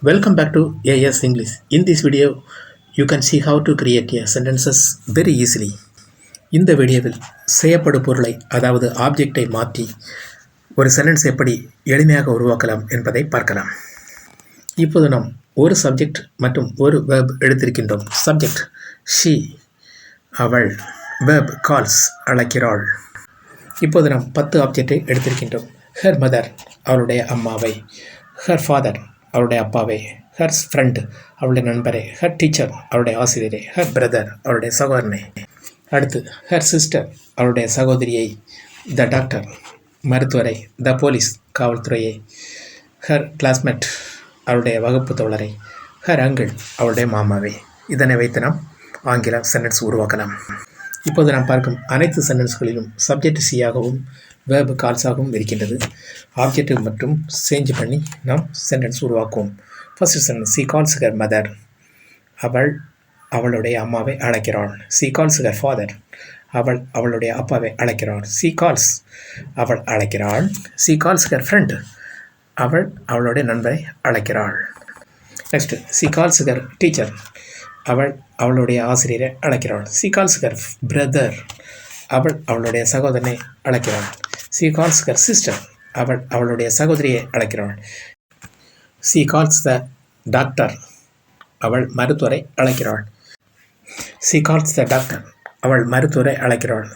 Welcome back to AS English. In this video, you can see how to create a sentences very easily. இந்த வீடியோவில் செய்யப்படும் பொருளை அதாவது ஆப்ஜெக்டை மாற்றி ஒரு சென்டென்ஸ் எப்படி எளிமையாக உருவாக்கலாம் என்பதை பார்க்கலாம். இப்போது நாம் ஒரு சப்ஜெக்ட் மற்றும் ஒரு verb எடுத்திருக்கின்றோம். சப்ஜெக்ட் she, அவள். verb calls, அழைக்கிறாள். இப்போது நாம் 10 ஆப்ஜெக்டை எடுத்திருக்கின்றோம். her mother, அவளுடைய அம்மாவை. her father, அவருடைய அப்பாவை. her friend, அவருடைய நண்பரை. her teacher, அவருடைய ஆசிரியரை. her brother, அவருடைய சகோதரனை. அடுத்து her sister, அவருடைய சகோதரியை. the doctor, மருத்துவரை. the police, காவல்துறையை. her classmate, அவருடைய வகுப்பு தோழரை. her uncle, அவருடைய மாமாவை. இதனை வைத்து நாம் ஆங்கில சென்டென்ஸ் உருவாக்கலாம். இப்போது நாம் பார்க்கும் அனைத்து சென்டென்ஸ்களிலும் சப்ஜெக்ட் சியாகவும் verb கால்ஸாகவும் இருக்கின்றது. ஆப்ஜெக்ட் மற்றும் சேஞ்ச் பண்ணி நாம் சென்டென்ஸ் உருவாக்குவோம். First sentence, she calls her mother, அவள் அவளுடைய அம்மாவை அழைக்கிறாள். she calls her father, அவள் அவளுடைய அப்பாவை அழைக்கிறாள். she calls, அவள் அழைக்கிறாள். she calls her friend, அவள் அவளுடைய நண்பரை அழைக்கிறாள். Next, she calls her teacher, அவள் அவளுடைய ஆசிரியரை அழைக்கிறாள். she calls her brother, அவள் அவளுடைய சகோதரனை அழைக்கிறாள். she calls her sister, அவள் அவளுடைய சகோதரியை அழைக்கிறாள். she calls the doctor, அவள் மருத்துவரை அழைக்கிறாள். she calls the doctor, அவள் மருத்துவரை அழைக்கிறாள்.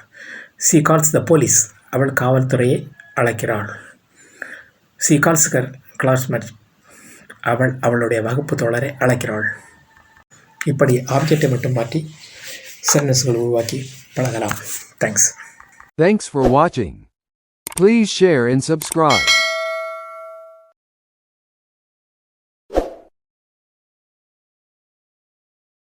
she calls the police, அவள் காவல்துறையை அழைக்கிறாள். she calls her classmate, அவள் அவளுடைய வகுப்பு தோழரை அழைக்கிறாள். இப்படி ஆப்ஜெக்டை மட்டும் மாற்றி சென்டென்ஸ்கள் உருவாக்கி பழகலாம். Thanks for watching. Please share and subscribe.